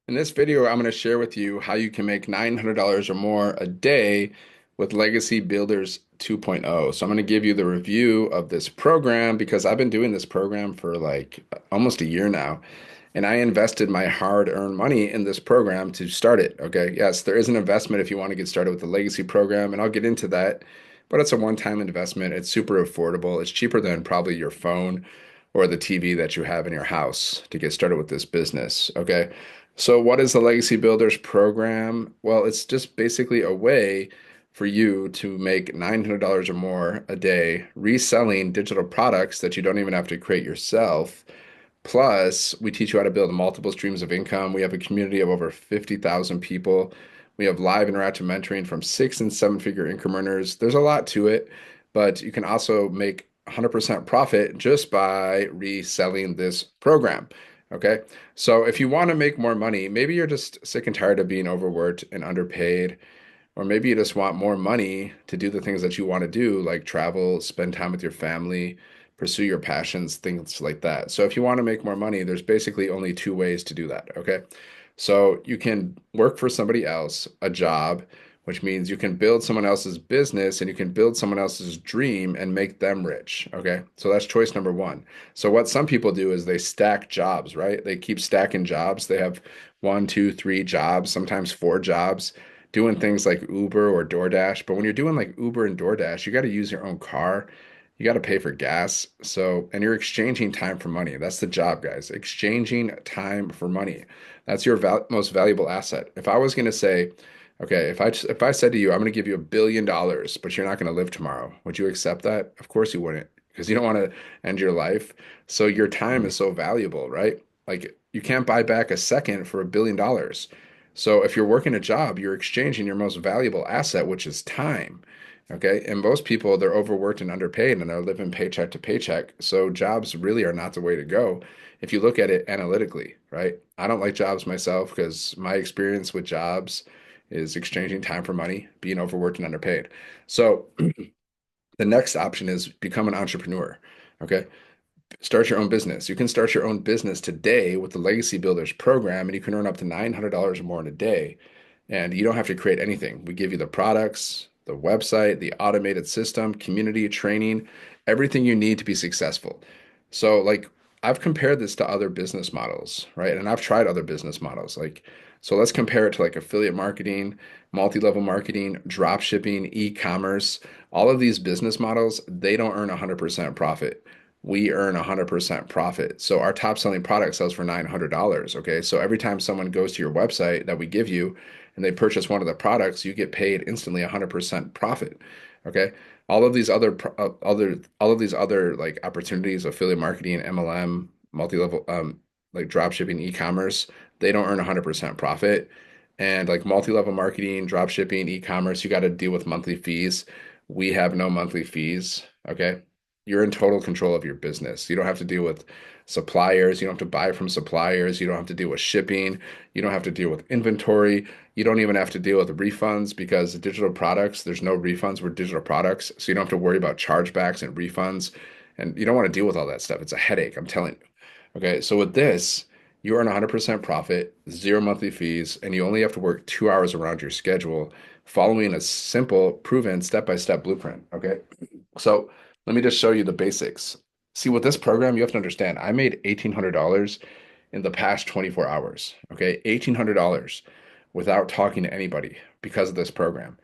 In this video, I'm going to share with you how you can make $900 or more a day with Legacy Builders 2.0. So I'm going to give you the review of this program because I've been doing this program for like almost a year now. And I invested my hard-earned money in this program to start it. Okay. Yes, there is an investment if you want to get started with the Legacy program, and I'll get into that. But it's a one-time investment. It's super affordable. It's cheaper than probably your phone or the TV that you have in your house to get started with this business. Okay. So, what is the Legacy Builders program? Well, it's just basically a way for you to make $900 or more a day reselling digital products that you don't even have to create yourself. Plus, we teach you how to build multiple streams of income. We have a community of over 50,000 people. We have live interactive mentoring from 6 and 7 figure income earners. There's a lot to it, but you can also make 100% profit just by reselling this program. Okay. So if you want to make more money, maybe you're just sick and tired of being overworked and underpaid, or maybe you just want more money to do the things that you want to do, like travel, spend time with your family, pursue your passions, things like that. So if you want to make more money, there's basically only two ways to do that. Okay. So you can work for somebody else, a job, which means you can build someone else's business and you can build someone else's dream and make them rich. Okay. So that's choice number one. So what some people do is they stack jobs, right? They keep stacking jobs. They have one, two, three jobs, sometimes four jobs, doing things like Uber or DoorDash. But when you're doing like Uber and DoorDash, you got to use your own car. You got to pay for gas. So, and you're exchanging time for money. That's the job, guys. Exchanging time for money. That's your most valuable asset. If I was going to say, okay, if I said to you, I'm going to give you $1 billion, but you're not going to live tomorrow, would you accept that? Of course you wouldn't, because you don't want to end your life. So your time is so valuable, right? Like you can't buy back a second for $1 billion. So if you're working a job, you're exchanging your most valuable asset, which is time. Okay. And most people, they're overworked and underpaid and they're living paycheck to paycheck. So jobs really are not the way to go if you look at it analytically, right? I don't like jobs myself because my experience with jobs is exchanging time for money, being overworked and underpaid. So the next option is become an entrepreneur. Okay. Start your own business. You can start your own business today with the Legacy Builders program, and you can earn up to $900 or more in a day. And you don't have to create anything. We give you the products, the website, the automated system, community, training, everything you need to be successful. So, like, I've compared this to other business models, right? And I've tried other business models. So let's compare it to like affiliate marketing, multi-level marketing, drop shipping, e-commerce. All of these business models, they don't earn 100% profit. We earn 100% profit. So our top selling product sells for $900. Okay. So every time someone goes to your website that we give you and they purchase one of the products, you get paid instantly 100% profit. Okay. All of these other like opportunities, affiliate marketing, MLM, multi-level, like drop shipping, e-commerce, they don't earn 100% profit. And like multi-level marketing, drop shipping, e-commerce, you got to deal with monthly fees. We have no monthly fees. Okay. You're in total control of your business. You don't have to deal with suppliers. You don't have to buy from suppliers. You don't have to deal with shipping. You don't have to deal with inventory. You don't even have to deal with refunds because digital products, there's no refunds with digital products. So you don't have to worry about chargebacks and refunds. And you don't want to deal with all that stuff. It's a headache, I'm telling you. Okay. So with this, you earn 100% profit, zero monthly fees, and you only have to work 2 hours around your schedule, following a simple, proven step-by-step blueprint. Okay. So let me just show you the basics. See, with this program, you have to understand, I made $1,800 in the past 24 hours. Okay. $1,800 without talking to anybody because of this program.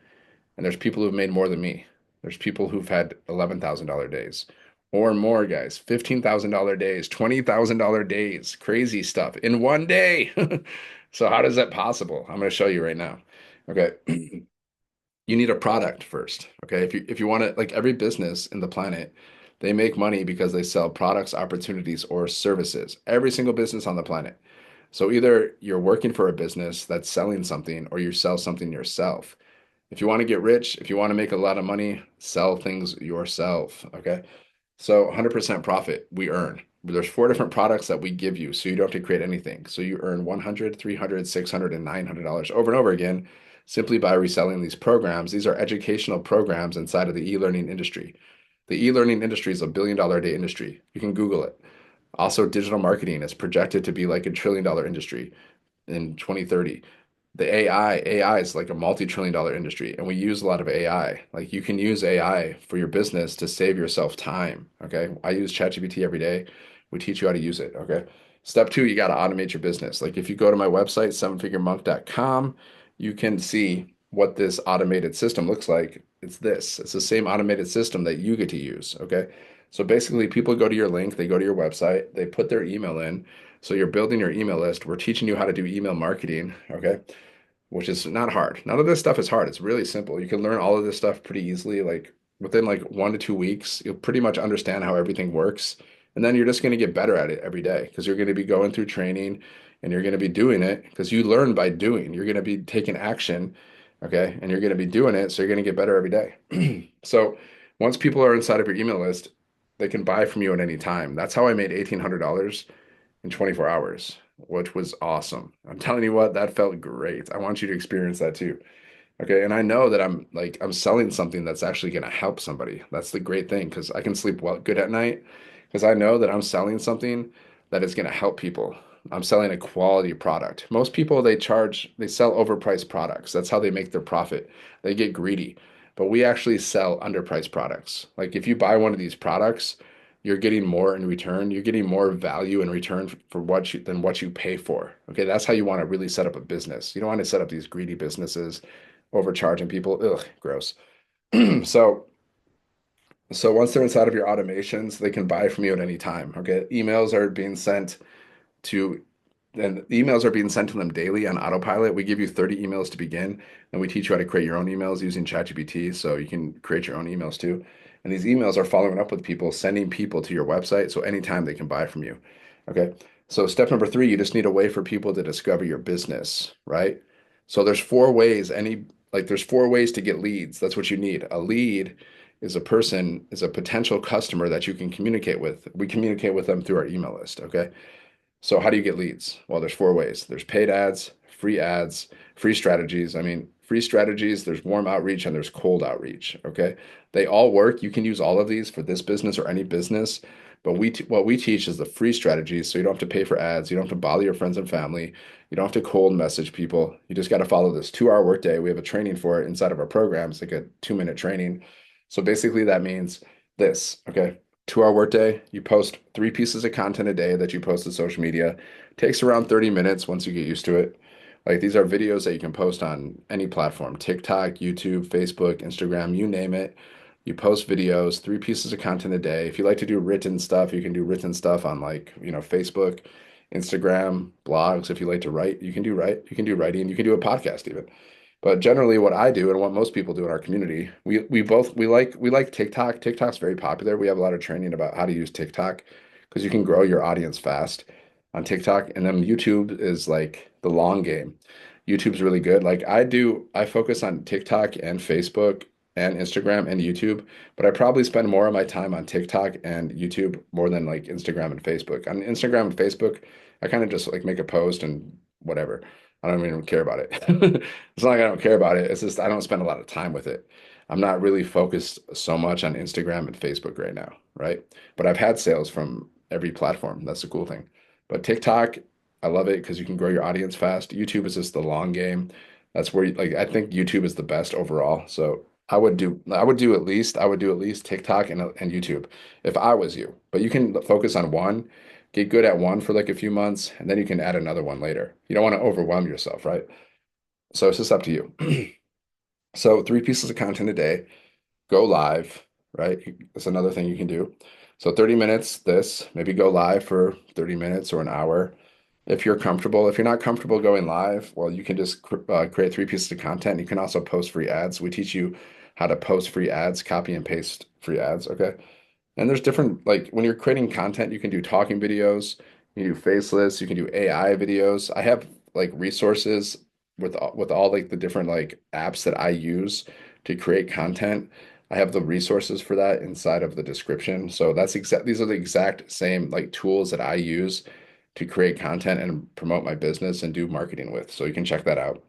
And there's people who've made more than me. There's people who've had $11,000 days or more, guys, $15,000 days, $20,000 days, crazy stuff in one day. So, how is that possible? I'm going to show you right now. Okay. You need a product first. Okay. If you want to, like every business in the planet, they make money because they sell products, opportunities, or services. Every single business on the planet. So either you're working for a business that's selling something or you sell something yourself. If you want to get rich, if you want to make a lot of money, sell things yourself. Okay. So 100% profit we earn. There's four different products that we give you, so you don't have to create anything. So you earn 100, 300, 600, and $900 over and over again simply by reselling these programs. These are educational programs inside of the e-learning industry. The e-learning industry is a $1 billion a day industry. You can Google it. Also, digital marketing is projected to be like $1 trillion industry. in 2030. The AI is like a multi-trillion dollar industry, and we use a lot of AI. Like you can use AI for your business to save yourself time. Okay. I use ChatGPT every day. We teach you how to use it. Okay. Step two, you got to automate your business. Like if you go to my website, sevenfiguremonk.com, you can see what this automated system looks like. It's this. It's the same automated system that you get to use. Okay. So basically, people go to your link, they go to your website, they put their email in. So you're building your email list. We're teaching you how to do email marketing. Okay, which is not hard. None of this stuff is hard. It's really simple. You can learn all of this stuff pretty easily. Like within like 1 to 2 weeks, you'll pretty much understand how everything works. And then you're just going to get better at it every day because you're going to be going through training and you're going to be doing it because you learn by doing. You're going to be taking action, okay? And you're going to be doing it, so you're going to get better every day. So once people are inside of your email list, they can buy from you at any time. That's how I made $1,800 in 24 hours, which was awesome. I'm telling you what, that felt great. I want you to experience that too. Okay. And I know that I'm selling something that's actually going to help somebody. That's the great thing because I can sleep well good at night because I know that I'm selling something that is going to help people. I'm selling a quality product. Most people they sell overpriced products. That's how they make their profit. They get greedy. But we actually sell underpriced products. Like if you buy one of these products, you're getting more in return. You're getting more value in return for what you pay for. Okay, that's how you want to really set up a business. You don't want to set up these greedy businesses, overcharging people. Ugh, gross. So so once they're inside of your automations, they can buy from you at any time. Okay, to emails are being sent to them daily on autopilot. We give you 30 emails to begin, and we teach you how to create your own emails using ChatGPT, so you can create your own emails too. And these emails are following up with people, sending people to your website, so anytime they can buy from you. Okay. So step number three, you just need a way for people to discover your business, right? So there's 4 ways to get leads. That's what you need. A lead is a potential customer that you can communicate with. We communicate with them through our email list. Okay. So how do you get leads? Well, there's 4 ways. There's paid ads, free strategies. I mean, free strategies, there's warm outreach and there's cold outreach, okay? They all work. You can use all of these for this business or any business, but what we teach is the free strategies, so you don't have to pay for ads, you don't have to bother your friends and family, you don't have to cold message people. You just got to follow this 2-hour workday. We have a training for it inside of our program. It's like a 2-minute training. So basically that means this, okay? 2-hour workday, you post 3 pieces of content a day that you post to social media. Takes around 30 minutes once you get used to it. Like these are videos that you can post on any platform, TikTok, YouTube, Facebook, Instagram, you name it. You post videos, 3 pieces of content a day. If you like to do written stuff, you can do written stuff on like, Facebook, Instagram, blogs. If you like to write, you can do writing, you can do a podcast even. But generally, what I do and what most people do in our community, we like TikTok. TikTok's very popular. We have a lot of training about how to use TikTok because you can grow your audience fast on TikTok. And then YouTube is like the long game. YouTube's really good. I focus on TikTok and Facebook and Instagram and YouTube, but I probably spend more of my time on TikTok and YouTube more than like Instagram and Facebook. On Instagram and Facebook, I kind of just like make a post and whatever. I don't even care about it. It's not like I don't care about it. It's just I don't spend a lot of time with it. I'm not really focused so much on Instagram and Facebook right now, right? But I've had sales from every platform. That's the cool thing. But TikTok, I love it because you can grow your audience fast. YouTube is just the long game. That's where I think YouTube is the best overall. So I would do at least TikTok and YouTube if I was you. But you can focus on one, get good at one for like a few months, and then you can add another one later. You don't want to overwhelm yourself, right? So it's just up to you. So 3 pieces of content a day, go live, right? That's another thing you can do. So 30 minutes, maybe go live for 30 minutes or an hour. If you're comfortable, if you're not comfortable going live, well, you can just create 3 pieces of content. You can also post free ads. We teach you how to post free ads, copy and paste free ads. Okay. And there's different, like when you're creating content, you can do talking videos, you can do faceless, you can do AI videos. I have like resources with all like the different like apps that I use to create content. I have the resources for that inside of the description. So these are the exact same like tools that I use to create content and promote my business and do marketing with. So you can check that out.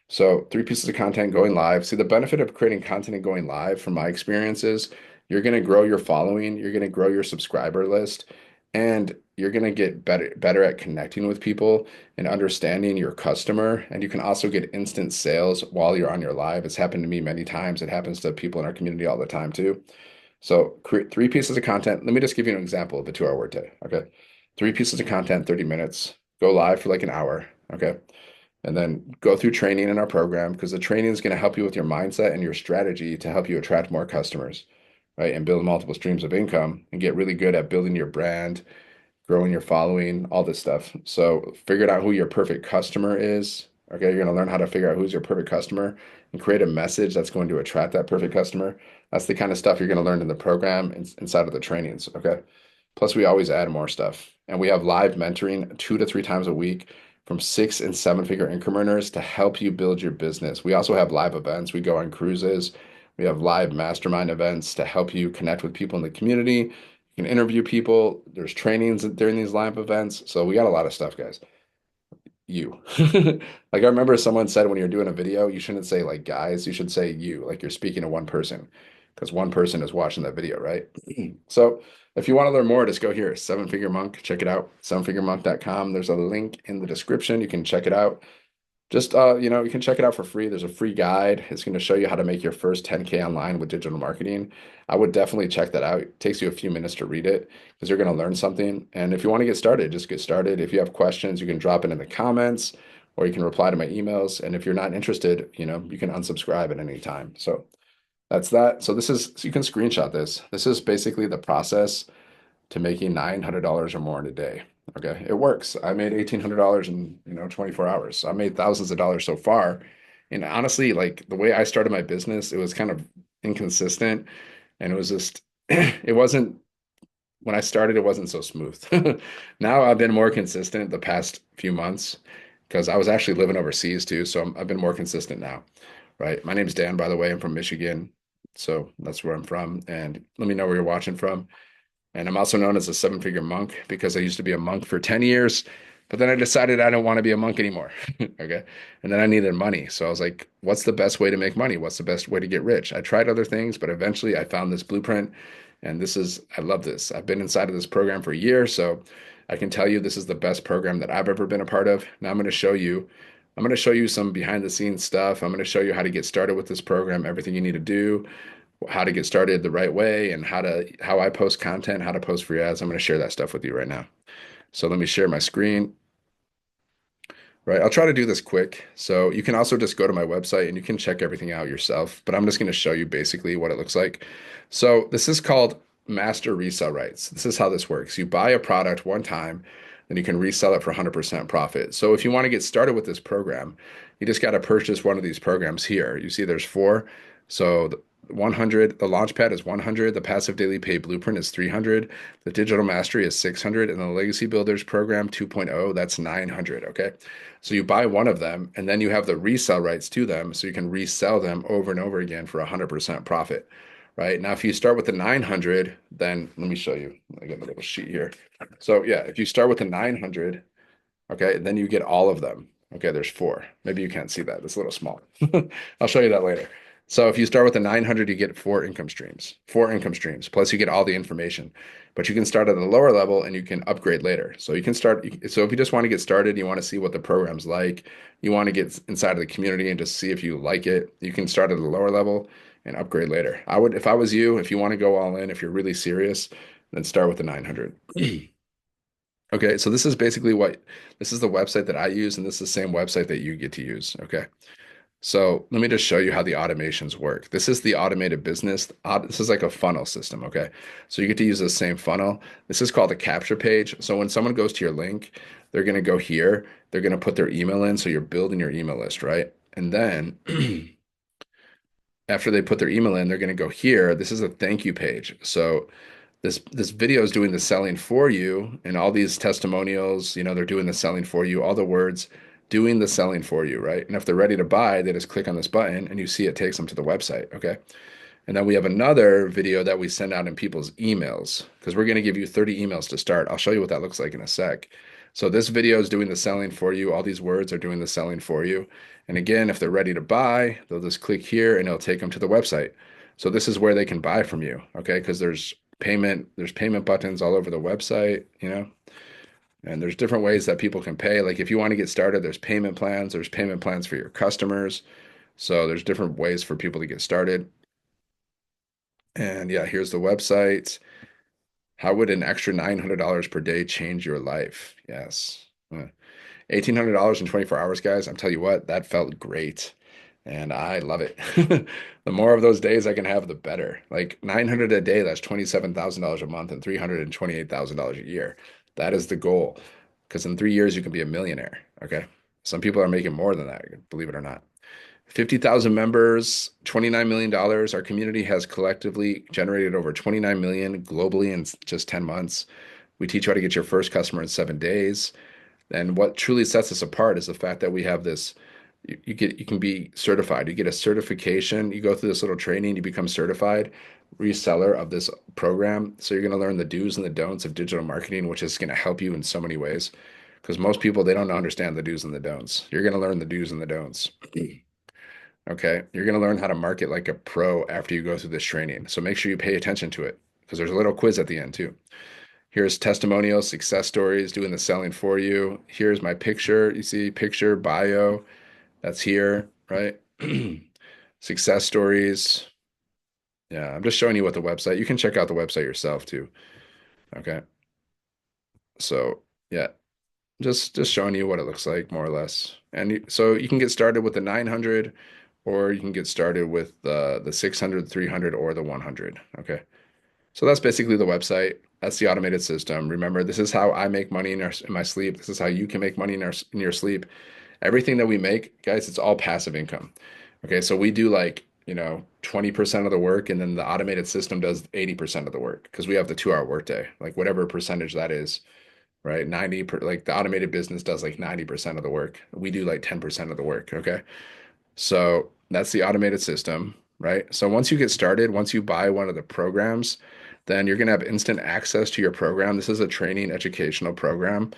So 3 pieces of content going live. See, the benefit of creating content and going live from my experiences, you're going to grow your following, you're going to grow your subscriber list, and you're going to get better at connecting with people and understanding your customer. And you can also get instant sales while you're on your live. It's happened to me many times. It happens to people in our community all the time too. So create 3 pieces of content. Let me just give you an example of a 2-hour workday. Okay. 3 pieces of content, 30 minutes, go live for like an hour. Okay. And then go through training in our program because the training is going to help you with your mindset and your strategy to help you attract more customers, right? And build multiple streams of income and get really good at building your brand, growing your following, all this stuff. So figuring out who your perfect customer is. Okay, you're going to learn how to figure out who's your perfect customer and create a message that's going to attract that perfect customer. That's the kind of stuff you're going to learn in the program inside of the trainings. Okay. Plus, we always add more stuff. And we have live mentoring 2 to 3 times a week from 6 and 7 figure income earners to help you build your business. We also have live events. We go on cruises. We have live mastermind events to help you connect with people in the community. You can interview people. There's trainings during these live events. So we got a lot of stuff, guys. You. Like I remember someone said when you're doing a video, you shouldn't say like guys, you should say you, like you're speaking to one person because one person is watching that video, right? So if you want to learn more, just go here, Seven Figure Monk, check it out, sevenfiguremonk.com. There's a link in the description. You can check it out. Just you can check it out for free. There's a free guide. It's going to show you how to make your first 10K online with digital marketing. I would definitely check that out. It takes you a few minutes to read it because you're going to learn something. And if you want to get started, just get started. If you have questions, you can drop it in the comments or you can reply to my emails. And if you're not interested, you can unsubscribe at any time. So that's that. So you can screenshot this. This is basically the process to making $900 or more in a day. Okay, it works. I made $1,800 in 24 hours. So I made thousands of dollars so far. And honestly, like the way I started my business, it was kind of inconsistent, and it was just it wasn't when I started, it wasn't so smooth. Now I've been more consistent the past few months because I was actually living overseas too. So I've been more consistent now, right? My name's Dan, by the way. I'm from Michigan. So that's where I'm from. And let me know where you're watching from. And I'm also known as a 7 figure monk because I used to be a monk for 10 years, but then I decided I don't want to be a monk anymore. Okay. And then I needed money. So I was like, what's the best way to make money? What's the best way to get rich? I tried other things, but eventually I found this blueprint. And I love this. I've been inside of this program for a year. So I can tell you this is the best program that I've ever been a part of. Now I'm going to show you some behind the scenes stuff. I'm going to show you how to get started with this program, everything you need to do, how to get started the right way, and how I post content, how to post free ads. I'm going to share that stuff with you right now. So let me share my screen. Right, I'll try to do this quick. So you can also just go to my website and you can check everything out yourself, but I'm just going to show you basically what it looks like. So this is called master resale rights. This is how this works. You buy a product one time, then you can resell it for 100% profit. So if you want to get started with this program, you just got to purchase one of these programs here. You see there's 4. So the 100, the Launchpad is 100, the Passive Daily Pay Blueprint is 300, the Digital Mastery is 600, and the Legacy Builders Program 2.0, that's 900, okay? So you buy one of them, and then you have the resell rights to them, so you can resell them over and over again for 100% profit, right? Now, if you start with the 900, then let me show you. I got a little sheet here. So yeah, if you start with the 900, okay, then you get all of them. Okay, there's 4. Maybe you can't see that. It's a little small. I'll show you that later. So if you start with the 900, you get 4 income streams, plus you get all the information. But you can start at the lower level and you can upgrade later. So you can start. So if you just want to get started, you want to see what the program's like, you want to get inside of the community and just see if you like it, you can start at the lower level and upgrade later. I would, if I was you, if you want to go all in, if you're really serious, then start with the 900. Okay, so this is basically this is the website that I use, and this is the same website that you get to use. Okay. So let me just show you how the automations work. This is the automated business. This is like a funnel system, okay? So you get to use the same funnel. This is called a capture page. So when someone goes to your link, they're going to go here. They're going to put their email in. So you're building your email list, right? And then after they put their email in, they're going to go here. This is a thank you page. So this video is doing the selling for you, and all these testimonials, they're doing the selling for you, all the words doing the selling for you, right? And if they're ready to buy, they just click on this button and you see it takes them to the website, okay? And then we have another video that we send out in people's emails because we're going to give you 30 emails to start. I'll show you what that looks like in a sec. So this video is doing the selling for you. All these words are doing the selling for you. And again, if they're ready to buy, they'll just click here and it'll take them to the website. So this is where they can buy from you, okay? Because there's there's payment buttons all over the website, and there's different ways that people can pay. Like if you want to get started, there's payment plans for your customers. So there's different ways for people to get started. And yeah, here's the website. How would an extra $900 per day change your life? Yes. $1,800 in 24 hours, guys. I'm telling you what, that felt great. And I love it. The more of those days I can have, the better. Like 900 a day, that's $27,000 a month and $328,000 a year. That is the goal. Because in 3 years, you can be a millionaire. Okay. Some people are making more than that, believe it or not. 50,000 members, $29 million. Our community has collectively generated over 29 million globally in just 10 months. We teach you how to get your first customer in 7 days. And what truly sets us apart is the fact that we have this, you can be certified. You get a certification, you go through this little training, you become certified reseller of this program. So you're going to learn the do's and the don'ts of digital marketing, which is going to help you in so many ways. Because most people, they don't understand the do's and the don'ts. You're going to learn the do's and the don'ts. Okay. You're going to learn how to market like a pro after you go through this training. So make sure you pay attention to it because there's a little quiz at the end too. Here's testimonials, success stories, doing the selling for you. Here's my picture. You see picture, bio, that's here, right? Success stories. Yeah, I'm just showing you what the website, you can check out the website yourself too. Okay. So yeah, just showing you what it looks like more or less. And so you can get started with the 900 or you can get started with the 600, 300, or the 100. Okay. So that's basically the website. That's the automated system. Remember, this is how I make money in my sleep. This is how you can make money in your sleep. Everything that we make, guys, it's all passive income. Okay, so we do like, 20% of the work, and then the automated system does 80% of the work because we have the 2 hour workday, like whatever percentage that is, right? Like the automated business does like 90% of the work. We do like 10% of the work. Okay. So that's the automated system, right? So once you get started, once you buy one of the programs, then you're going to have instant access to your program. This is a training educational program.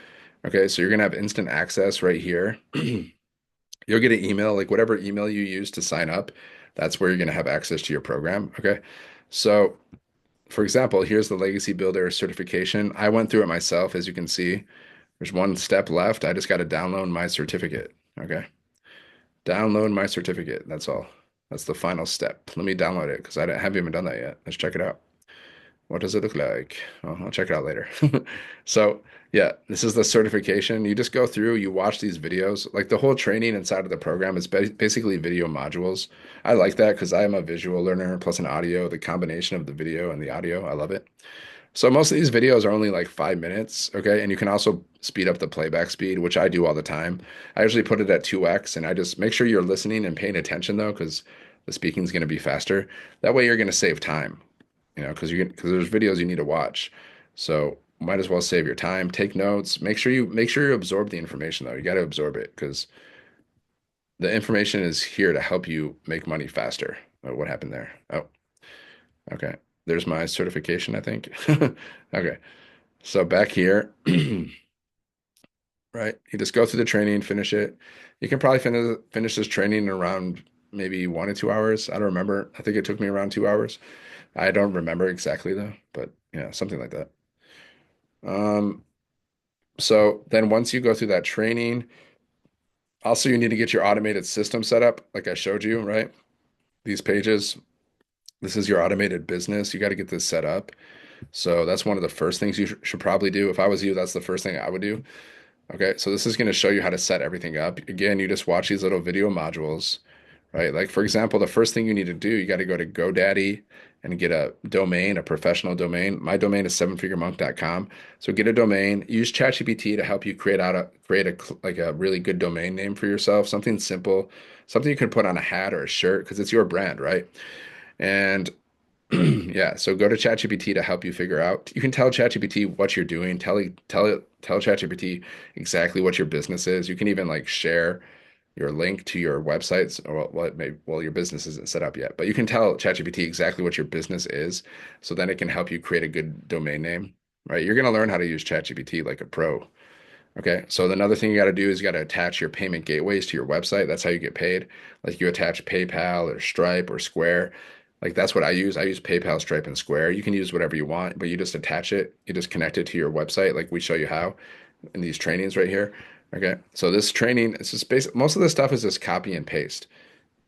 Okay, so you're going to have instant access right here. You'll get an email, like whatever email you use to sign up, that's where you're going to have access to your program. Okay, so for example, here's the Legacy Builder certification. I went through it myself, as you can see. There's one step left. I just got to download my certificate. Okay. Download my certificate. That's all. That's the final step. Let me download it because I haven't even done that yet. Let's check it out. What does it look like? Oh, I'll check it out later. So yeah, this is the certification. You just go through, you watch these videos. Like the whole training inside of the program is basically video modules. I like that because I am a visual learner plus an audio, the combination of the video and the audio. I love it. So most of these videos are only like 5 minutes, okay? And you can also speed up the playback speed, which I do all the time. I usually put it at 2x, and I just make sure you're listening and paying attention though, because the speaking is going to be faster. That way you're going to save time, because there's videos you need to watch. So might as well save your time, take notes, make sure you absorb the information though. You got to absorb it because the information is here to help you make money faster. Oh, what happened there? Oh, okay. There's my certification, I think. Okay. So back here, right? You just go through the training, finish it. You can probably finish this training in around maybe 1 to 2 hours. I don't remember. I think it took me around 2 hours. I don't remember exactly though, but yeah, something like that. Um, so then once you go through that training, also you need to get your automated system set up, like I showed you, right? These pages. This is your automated business. You got to get this set up. So that's one of the first things you should probably do. If I was you, that's the first thing I would do. Okay, so this is going to show you how to set everything up. Again, you just watch these little video modules, right? Like for example, the first thing you need to do, you got to go to GoDaddy and get a domain, a professional domain. My domain is sevenfiguremonk.com. So get a domain, use ChatGPT to help you create a really good domain name for yourself, something simple, something you can put on a hat or a shirt because it's your brand, right? And yeah, so go to ChatGPT to help you figure out. You can tell ChatGPT what you're doing. Tell ChatGPT exactly what your business is. You can even like share your link to your websites or your business isn't set up yet, but you can tell ChatGPT exactly what your business is, so then it can help you create a good domain name, right? You're going to learn how to use ChatGPT like a pro. Okay, so another thing you got to do is you got to attach your payment gateways to your website. That's how you get paid. Like you attach PayPal or Stripe or Square. Like that's what I use. I use PayPal, Stripe, and Square. You can use whatever you want, but you just attach it. You just connect it to your website, like we show you how in these trainings right here. Okay. So this training, it's just basic. Most of the stuff is just copy and paste,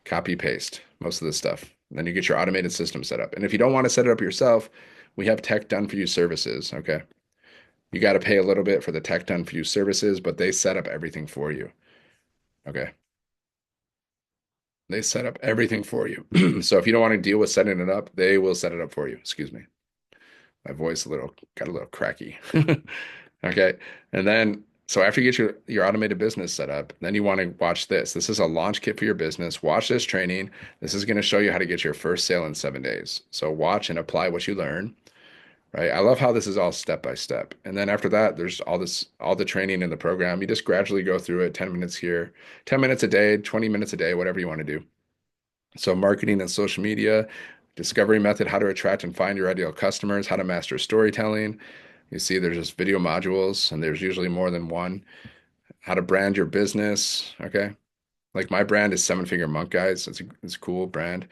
copy paste, most of this stuff. And then you get your automated system set up. And if you don't want to set it up yourself, we have tech done for you services. Okay. You got to pay a little bit for the tech done for you services, but they set up everything for you. Okay. They set up everything for you. So if you don't want to deal with setting it up, they will set it up for you. Excuse me. My voice got a little cracky. Okay. And then so after you get your automated business set up, then you want to watch this. This is a launch kit for your business. Watch this training. This is going to show you how to get your first sale in 7 days. So watch and apply what you learn. Right. I love how this is all step by step. And then after that, there's all the training in the program. You just gradually go through it, 10 minutes here, 10 minutes a day, 20 minutes a day, whatever you want to do. So marketing and social media, discovery method, how to attract and find your ideal customers, how to master storytelling. You see there's just video modules and there's usually more than one. How to brand your business. Okay. Like my brand is Seven Figure Monk, guys. It's a cool brand.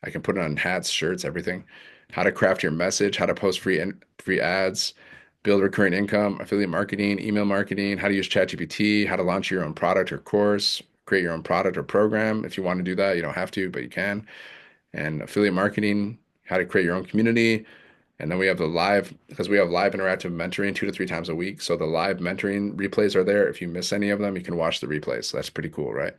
I can put it on hats, shirts, everything. How to craft your message, how to post free ads, build recurring income, affiliate marketing, email marketing, how to use ChatGPT, how to launch your own product or course, create your own product or program. If you want to do that, you don't have to, but you can. And affiliate marketing, how to create your own community. And then we have because we have live interactive mentoring 2 to 3 times a week. So the live mentoring replays are there. If you miss any of them, you can watch the replays. So that's pretty cool, right?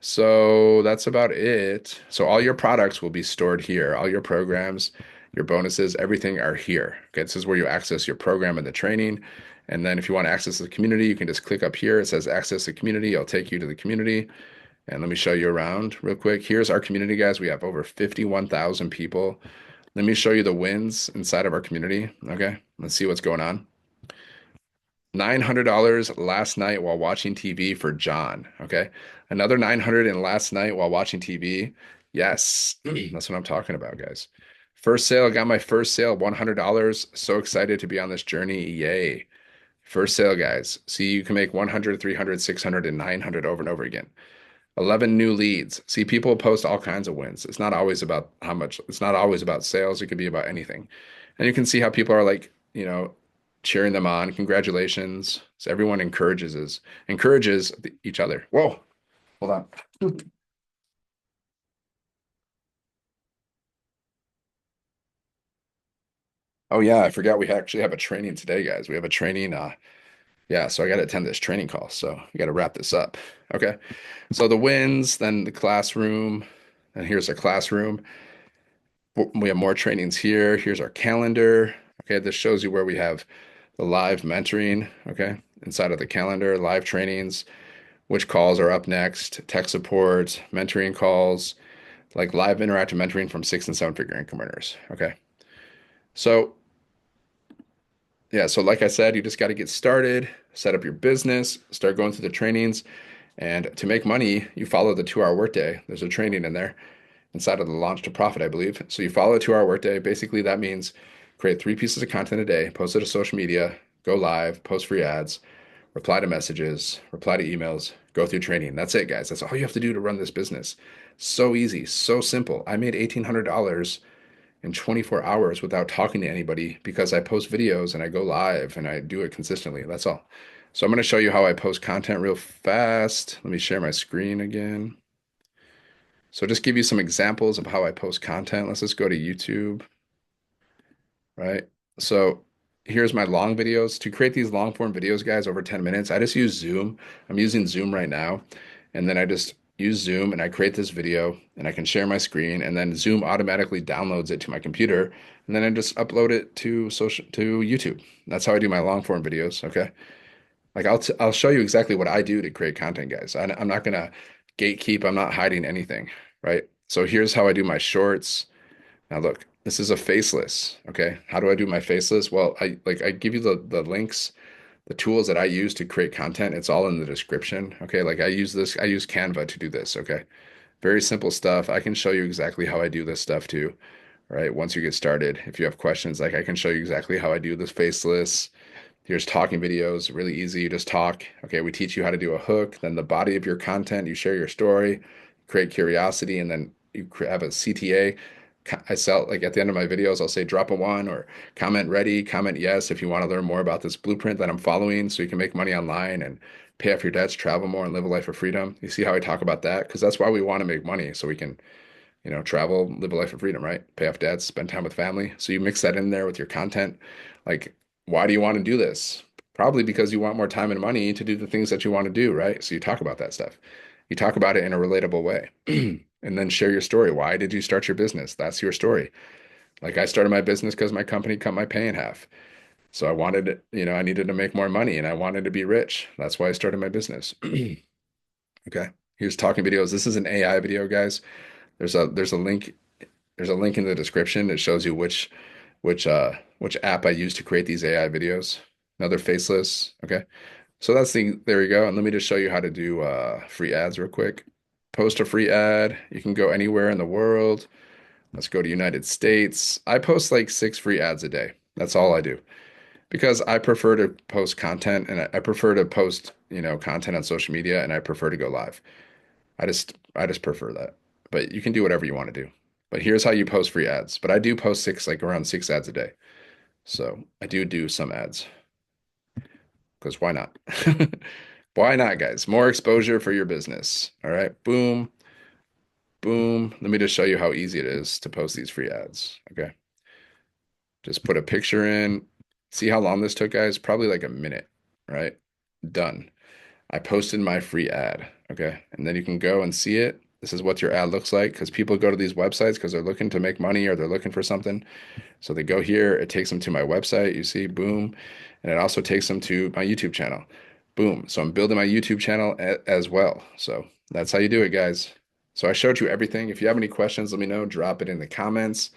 So that's about it. So all your products will be stored here. All your programs, your bonuses, everything are here. Okay, this is where you access your program and the training. And then if you want to access the community, you can just click up here. It says access the community. I'll take you to the community. And let me show you around real quick. Here's our community, guys. We have over 51,000 people. Let me show you the wins inside of our community. Okay, let's see what's going on. $900 last night while watching TV for John. Okay. Another 900 in last night while watching TV. Yes. That's what I'm talking about, guys. First sale, got my first sale, $100. So excited to be on this journey. Yay. First sale, guys. See, you can make 100, 300, 600, and 900 over and over again. 11 new leads. See, people post all kinds of wins. It's not always about how much, it's not always about sales. It could be about anything. And you can see how people are like, cheering them on. Congratulations. So everyone encourages each other. Whoa, hold on. Oh yeah, I forgot we actually have a training today, guys. We have a training. Yeah, so I got to attend this training call. So we got to wrap this up. Okay. So the wins, then the classroom, and here's our classroom. We have more trainings here. Here's our calendar. Okay, this shows you where we have the live mentoring. Okay, inside of the calendar, live trainings, which calls are up next, tech support, mentoring calls, like live interactive mentoring from 6 and 7 figure income earners. Okay, so yeah, so like I said, you just got to get started, set up your business, start going through the trainings. And to make money, you follow the 2 hour workday. There's a training in there inside of the launch to profit, I believe. So you follow a 2 hour workday. Basically, that means create 3 pieces of content a day, post it to social media, go live, post free ads, reply to messages, reply to emails, go through training. That's it, guys. That's all you have to do to run this business. So easy, so simple. I made $1,800 in 24 hours without talking to anybody because I post videos and I go live and I do it consistently. That's all. So I'm going to show you how I post content real fast. Let me share my screen again. So just give you some examples of how I post content. Let's just go to YouTube, right? So here's my long videos. To create these long form videos, guys, over 10 minutes, I just use Zoom. I'm using Zoom right now. And then I just use Zoom and I create this video and I can share my screen and then Zoom automatically downloads it to my computer. And then I just upload it to YouTube. That's how I do my long form videos. Okay. Like I'll show you exactly what I do to create content, guys. I'm not gonna gatekeep. I'm not hiding anything, right? So here's how I do my shorts. Now look, this is a faceless. Okay, how do I do my faceless? Well, I give you the links, the tools that I use to create content. It's all in the description. Okay, like I use Canva to do this. Okay, very simple stuff. I can show you exactly how I do this stuff too. Right, once you get started, if you have questions, like I can show you exactly how I do this faceless. Here's talking videos, really easy. You just talk. Okay, we teach you how to do a hook, then the body of your content, you share your story, create curiosity, and then you have a CTA. I sell like at the end of my videos, I'll say drop a one or comment ready, comment yes if you want to learn more about this blueprint that I'm following so you can make money online and pay off your debts, travel more, and live a life of freedom. You see how I talk about that? Because that's why we want to make money so we can, travel, live a life of freedom, right? Pay off debts, spend time with family. So you mix that in there with your content. Like, why do you want to do this? Probably because you want more time and money to do the things that you want to do, right? So you talk about that stuff. You talk about it in a relatable way. And then share your story. Why did you start your business? That's your story. Like I started my business because my company cut my pay in half. So I wanted, I needed to make more money and I wanted to be rich. That's why I started my business. Okay. Here's talking videos. This is an AI video, guys. There's a link in the description that shows you which app I use to create these AI videos. Another faceless. Okay. So there you go. And let me just show you how to do free ads real quick. Post a free ad. You can go anywhere in the world. Let's go to United States. I post like 6 free ads a day. That's all I do because I prefer to post content and I prefer to post, content on social media and I prefer to go live. I just prefer that. But you can do whatever you want to do. But here's how you post free ads. But I do post like around 6 ads a day. So I do some ads because why not? Why not, guys? More exposure for your business. All right. Boom, boom. Let me just show you how easy it is to post these free ads. Okay. Just put a picture in. See how long this took, guys? Probably like a minute, right? Done. I posted my free ad. Okay. And then you can go and see it. This is what your ad looks like because people go to these websites because they're looking to make money or they're looking for something. So they go here, it takes them to my website, you see, boom. And it also takes them to my YouTube channel. Boom. So I'm building my YouTube channel as well. So that's how you do it, guys. So I showed you everything. If you have any questions, let me know. Drop it in the comments.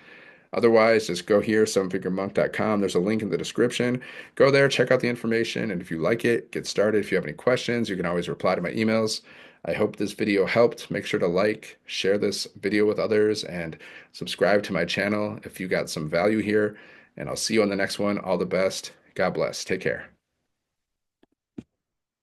Otherwise, just go here, sevenfiguremonk.com. There's a link in the description. Go there, check out the information, and if you like it, get started. If you have any questions, you can always reply to my emails. I hope this video helped. Make sure to like, share this video with others, and subscribe to my channel if you got some value here. And I'll see you on the next one. All the best. God bless. Take care.